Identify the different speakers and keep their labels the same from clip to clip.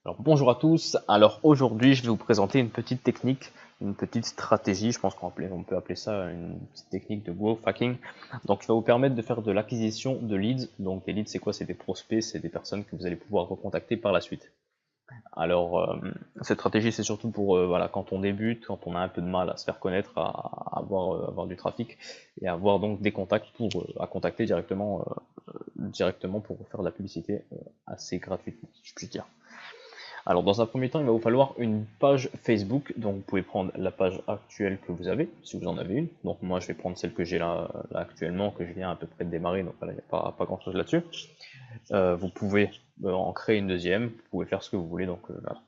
Speaker 1: Alors bonjour à tous, alors aujourd'hui je vais vous présenter une petite technique, une petite stratégie, je pense on peut appeler ça une petite technique de growth hacking, donc qui va vous permettre de faire de l'acquisition de leads. Donc des leads c'est quoi? C'est des prospects, c'est des personnes que vous allez pouvoir recontacter par la suite. Alors cette stratégie c'est surtout pour voilà, quand on débute, quand on a un peu de mal à se faire connaître, à avoir du trafic et à avoir donc des contacts pour à contacter directement pour faire de la publicité assez gratuitement si je puis dire. Alors dans un premier temps, il va vous falloir une page Facebook, donc vous pouvez prendre la page actuelle que vous avez, si vous en avez une. Donc moi je vais prendre celle que j'ai là actuellement, que je viens à peu près de démarrer, donc voilà, il n'y a pas grand chose là-dessus. Vous pouvez en créer une deuxième, vous pouvez faire ce que vous voulez, donc voilà.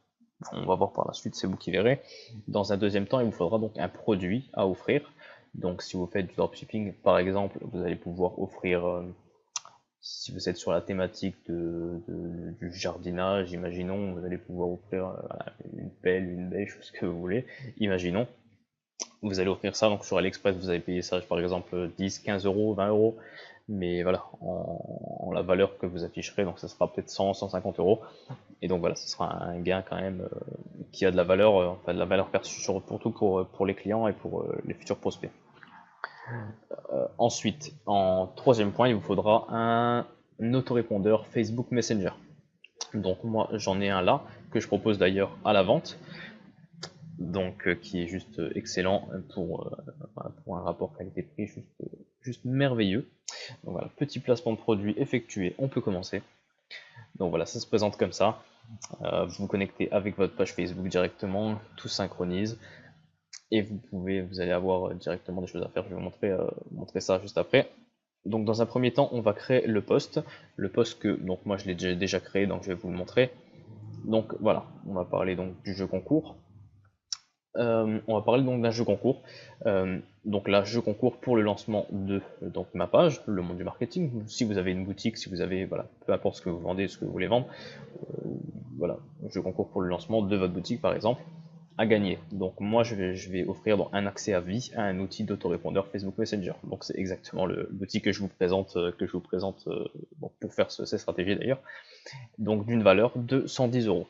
Speaker 1: On va voir par la suite, c'est vous qui verrez. Dans un deuxième temps, il vous faudra donc un produit à offrir. Donc si vous faites du dropshipping par exemple, vous allez pouvoir offrir si vous êtes sur la thématique du jardinage, imaginons, vous allez pouvoir offrir une pelle, une bêche, ce que vous voulez. Imaginons, vous allez offrir ça, donc sur AliExpress, vous allez payer ça par exemple 10, 15 euros, 20 euros, mais voilà, en la valeur que vous afficherez, donc ça sera peut-être 100, 150 euros. Et donc voilà, ce sera un gain quand même qui a de la valeur, enfin de la valeur perçue, surtout pour les clients et pour les futurs prospects. Ensuite, en troisième point, il vous faudra un autorépondeur Facebook Messenger. Donc moi j'en ai un là, que je propose d'ailleurs à la vente, donc qui est juste excellent pour un rapport qualité-prix juste merveilleux. Donc voilà, petit placement de produit effectué, on peut commencer. Donc voilà, ça se présente comme ça. Vous vous connectez avec votre page Facebook directement, tout synchronise, et vous allez avoir directement des choses à faire. Je vais vous montrer ça juste après. Donc dans un premier temps, on va créer le post. Le post que donc moi je l'ai déjà créé, donc je vais vous le montrer. Donc voilà, on va parler donc du jeu concours. On va parler donc d'un jeu concours. Donc là, jeu concours pour le lancement de donc ma page, le monde du marketing. Si vous avez une boutique, si vous avez voilà, peu importe ce que vous vendez, ce que vous voulez vendre, voilà, jeu concours pour le lancement de votre boutique par exemple, à gagner. Donc moi je vais offrir donc, un accès à vie à un outil d'autorépondeur Facebook Messenger. Donc c'est exactement l'outil que je vous présente, bon, pour faire ces stratégies d'ailleurs. Donc d'une valeur de 110 euros.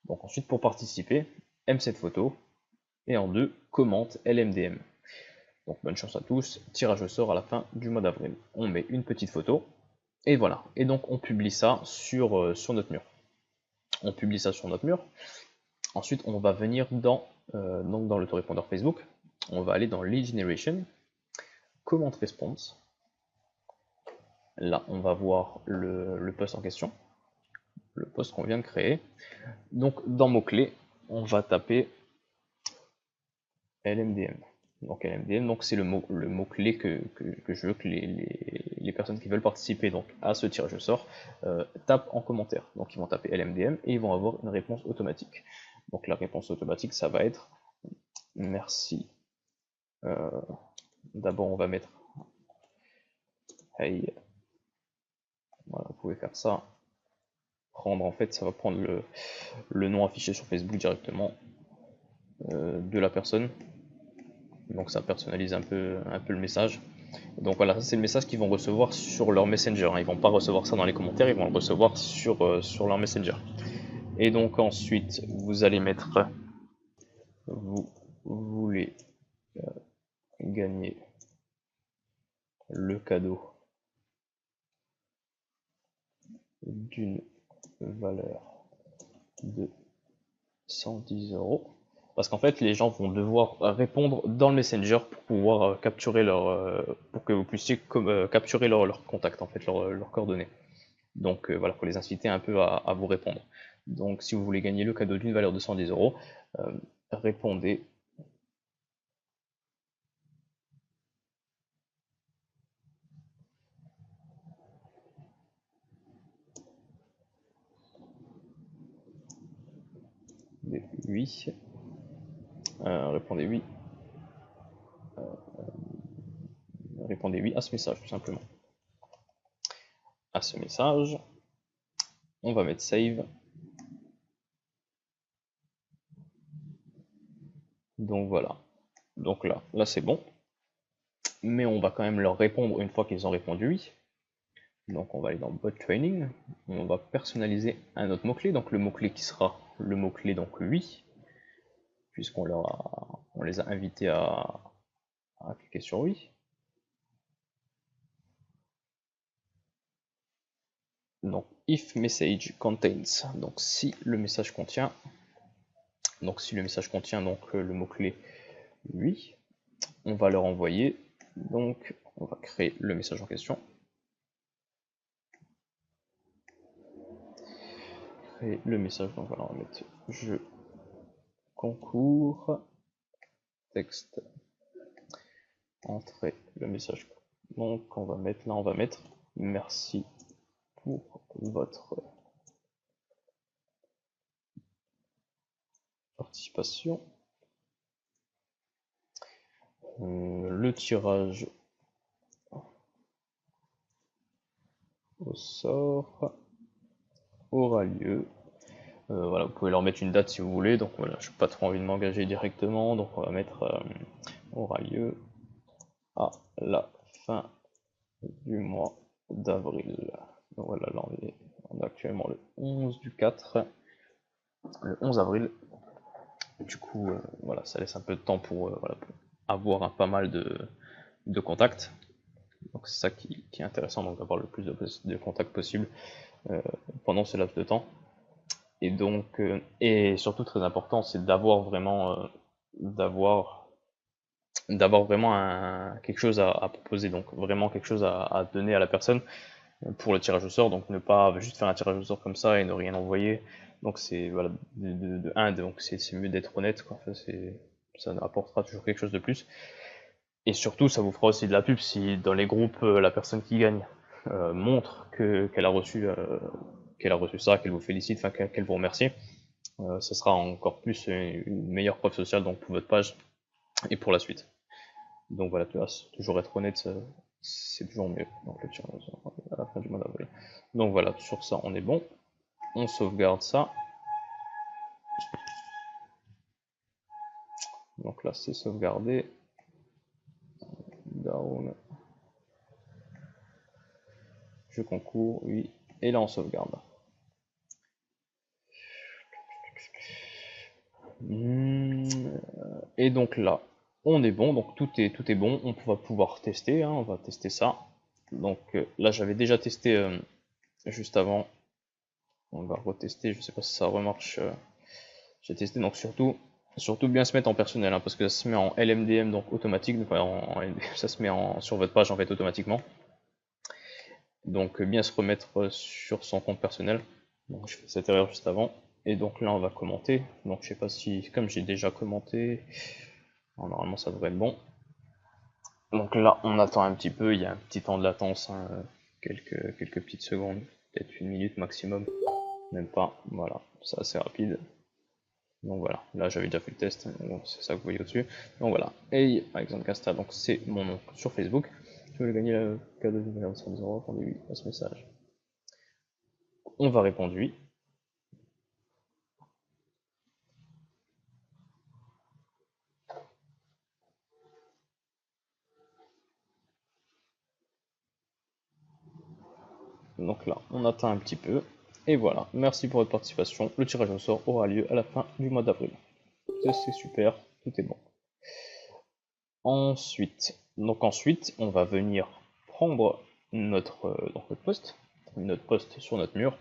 Speaker 1: Donc ensuite pour participer, aime cette photo, et en deux, commente LMDM. Donc bonne chance à tous, tirage au sort à la fin du mois d'avril. On met une petite photo, et voilà. Et donc on publie ça sur notre mur. On publie ça sur notre mur. Ensuite, on va venir donc dans l'autorépondeur Facebook. On va aller dans Lead Generation, Comment Response. Là, on va voir le post en question, le post qu'on vient de créer. Donc dans mots-clés, on va taper LMDM. Donc LMDM, donc c'est le mot-clé que je veux que les personnes qui veulent participer donc, à ce tirage au sort tapent en commentaire. Donc ils vont taper LMDM et ils vont avoir une réponse automatique. Donc la réponse automatique, ça va être merci. D'abord on va mettre hey. Voilà, vous pouvez faire ça. Prendre en fait, ça va prendre le nom affiché sur Facebook directement de la personne. Donc ça personnalise un peu le message. Donc voilà, ça c'est le message qu'ils vont recevoir sur leur Messenger. Ils vont pas recevoir ça dans les commentaires, ils vont le recevoir sur leur Messenger. Et donc ensuite, vous allez mettre vous voulez gagner le cadeau d'une valeur de 110 euros. Parce qu'en fait, les gens vont devoir répondre dans le Messenger pour pouvoir capturer pour que vous puissiez capturer leur contact, en fait, leurs coordonnées. Donc voilà, faut les inciter un peu à vous répondre. Donc si vous voulez gagner le cadeau d'une valeur de 110 euros, répondez oui, répondez oui, répondez oui à ce message tout simplement. À ce message, on va mettre save. Donc voilà. Donc là c'est bon. Mais on va quand même leur répondre une fois qu'ils ont répondu oui. Donc on va aller dans bot training, on va personnaliser un autre mot-clé, donc le mot-clé qui sera le mot-clé donc oui, puisqu'on on les a invités à cliquer sur oui. Donc if message contains, donc si le message contient, donc le mot-clé oui, on va leur envoyer, donc on va créer le message en question. Créer le message, donc voilà, on va mettre je concours, texte, entrée, le message. Donc on va mettre merci pour votre participation. Le tirage au sort aura lieu. Voilà, vous pouvez leur mettre une date si vous voulez. Donc voilà, je n'ai pas trop envie de m'engager directement. Donc on va mettre aura lieu à la fin du mois d'avril. Donc voilà, là on est actuellement le 11 du 4, le 11 avril. Du coup, voilà, ça laisse un peu de temps pour, voilà, pour avoir pas mal de contacts. Donc c'est ça qui est intéressant, donc d'avoir le plus de contacts possible pendant ce laps de temps. Et donc, et surtout très important, c'est d'avoir vraiment, quelque chose à proposer, donc vraiment quelque chose à donner à la personne pour le tirage au sort, donc ne pas juste faire un tirage au sort comme ça et ne rien envoyer. Donc c'est voilà, donc c'est mieux d'être honnête, quoi. Enfin, ça apportera toujours quelque chose de plus. Et surtout, ça vous fera aussi de la pub si dans les groupes, la personne qui gagne montre qu'elle a reçu ça, qu'elle vous félicite, enfin qu'elle vous remercie. Ça sera encore plus une meilleure preuve sociale donc pour votre page et pour la suite. Donc voilà, toujours être honnête, c'est toujours mieux. Donc le tir à la fin du mois d'avril. Donc voilà, sur ça on est bon. On sauvegarde ça. Donc là c'est sauvegardé. Down. Je concours, oui. Et là on sauvegarde. Et donc là, on est bon, donc tout est bon, on va pouvoir tester, hein, on va tester ça. Donc là j'avais déjà testé juste avant, on va retester, je sais pas si ça remarche. J'ai testé, donc surtout bien se mettre en personnel, hein, parce que ça se met en LMDM, donc automatique, donc ça se met sur votre page en fait automatiquement. Donc bien se remettre sur son compte personnel. Donc je fais cette erreur juste avant. Et donc là on va commenter. Donc je sais pas si, comme j'ai déjà commenté, normalement ça devrait être bon. Donc là on attend un petit peu, il y a un petit temps de latence, hein, quelques petites secondes, peut-être une minute maximum, même pas, voilà, c'est assez rapide. Donc voilà, là j'avais déjà fait le test, c'est ça que vous voyez au-dessus. Donc voilà, Hey Alexandre Casta, donc c'est mon nom sur Facebook. Je veux gagner le cadeau de 25 euros, répondez oui à ce message. On va répondre oui. Donc là, on attend un petit peu. Et voilà, merci pour votre participation. Le tirage au sort aura lieu à la fin du mois d'avril. C'est super, tout est bon. Ensuite, on va venir prendre notre post, sur notre mur,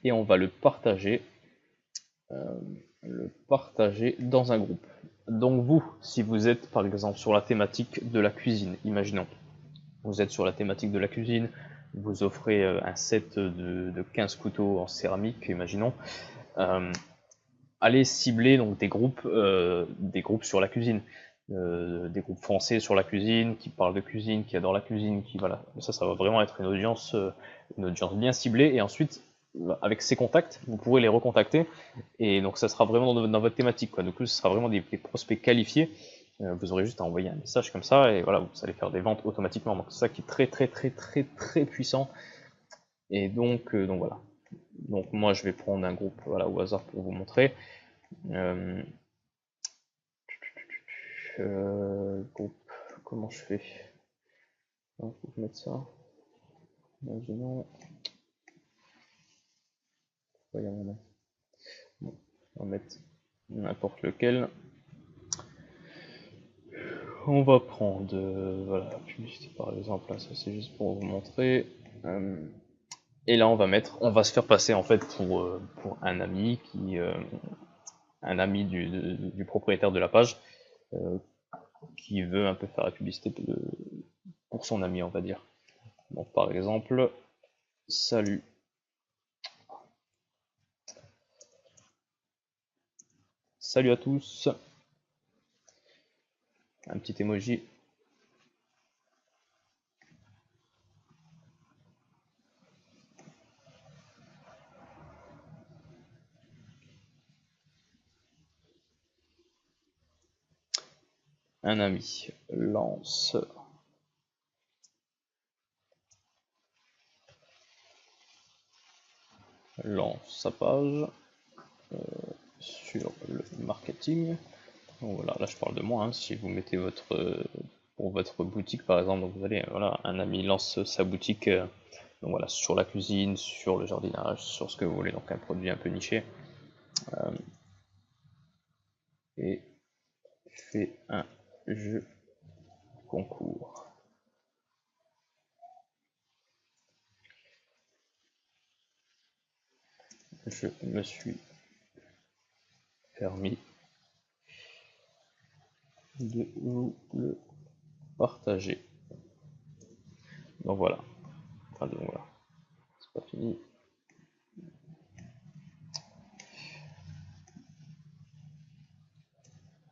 Speaker 1: et on va le partager dans un groupe. Donc vous, si vous êtes par exemple sur la thématique de la cuisine, imaginons, vous êtes sur la thématique de la cuisine, vous offrez un set de 15 couteaux en céramique, imaginons, allez cibler donc des groupes sur la cuisine, des groupes français sur la cuisine, qui parlent de cuisine, qui adorent la cuisine, qui voilà, ça va vraiment être une audience bien ciblée. Et ensuite, avec ces contacts, vous pourrez les recontacter, et donc ça sera vraiment dans votre thématique, quoi. Donc ce sera vraiment des prospects qualifiés. Vous aurez juste à envoyer un message comme ça, et voilà, vous allez faire des ventes automatiquement. Donc c'est ça qui est très très très très très puissant. Et donc voilà. Donc moi je vais prendre un groupe voilà, au hasard pour vous montrer. Euh, groupe, comment je fais? Faut mettre ça. Imaginons. Bon, on va mettre n'importe lequel. On va prendre voilà, publicité par exemple, là, ça c'est juste pour vous montrer. Et là on va se faire passer en fait pour un ami du propriétaire de la page qui veut un peu faire la publicité pour son ami, on va dire. Donc par exemple, salut. Salut à tous. Un petit emoji. Un ami lance sa page sur le marketing. Donc voilà, là je parle de moi, hein. Si vous mettez pour votre boutique par exemple, donc vous allez, voilà, un ami lance sa boutique, donc voilà, sur la cuisine, sur le jardinage, sur ce que vous voulez, donc un produit un peu niché, et fait un jeu concours. Je me suis permis de vous le partager. Donc voilà. Enfin, donc voilà. C'est pas fini.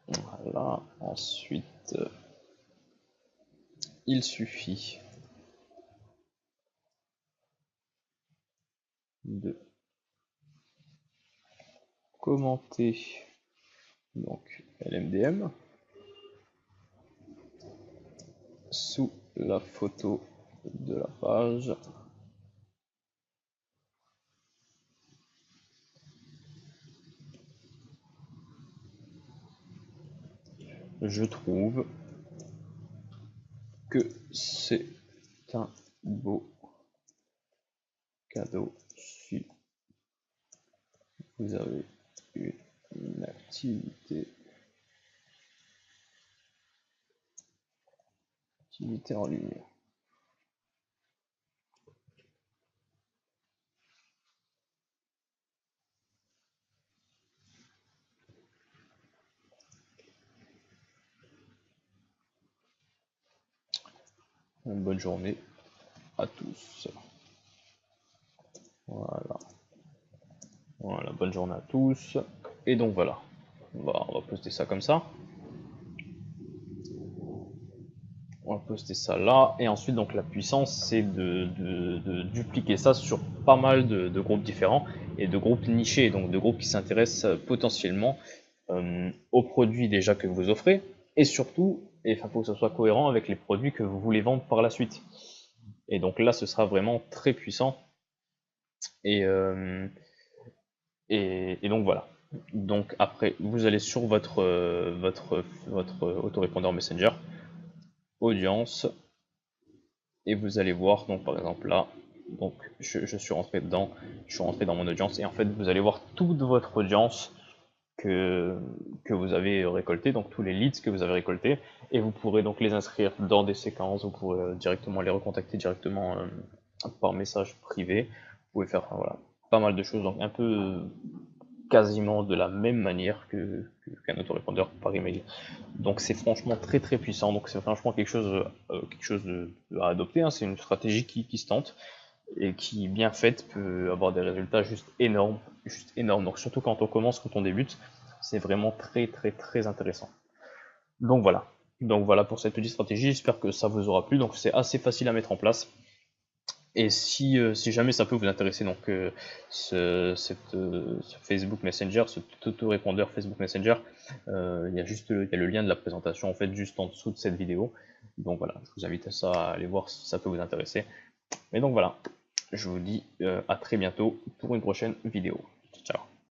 Speaker 1: Voilà. Ensuite, il suffit de commenter donc LMDM sous la photo de la page. Je trouve que c'est un beau cadeau si vous avez une activité en ligne. Une bonne journée à tous. Voilà. Voilà, bonne journée à tous. Et donc voilà, on va poster ça comme ça. On va poster ça là. Et ensuite, donc la puissance, c'est de dupliquer ça sur pas mal de groupes différents et de groupes nichés, donc de groupes qui s'intéressent potentiellement aux produits déjà que vous offrez. Et surtout, il faut que ce soit cohérent avec les produits que vous voulez vendre par la suite. Et donc là, ce sera vraiment très puissant. Et donc voilà. Donc après, vous allez sur votre autorépondeur Messenger, audience, et vous allez voir, donc par exemple là, donc je suis rentré dedans, je suis rentré dans mon audience, et en fait vous allez voir toute votre audience que vous avez récolté, donc tous les leads que vous avez récoltés, et vous pourrez donc les inscrire dans des séquences, vous pourrez directement les recontacter directement par message privé, vous pouvez faire voilà, pas mal de choses, donc un peu quasiment de la même manière qu'un autorépondeur par email. Donc c'est franchement très très puissant, donc c'est franchement quelque chose à adopter, hein. C'est une stratégie qui se tente et qui bien faite peut avoir des résultats juste énormes. Donc surtout quand on commence, quand on débute, c'est vraiment très très très intéressant. Donc voilà pour cette petite stratégie, j'espère que ça vous aura plu, donc c'est assez facile à mettre en place. Et si jamais ça peut vous intéresser, donc ce Facebook Messenger, ce autorépondeur Facebook Messenger, il y a le lien de la présentation en fait juste en dessous de cette vidéo. Donc voilà, je vous invite à aller voir si ça peut vous intéresser. Mais donc voilà, je vous dis à très bientôt pour une prochaine vidéo.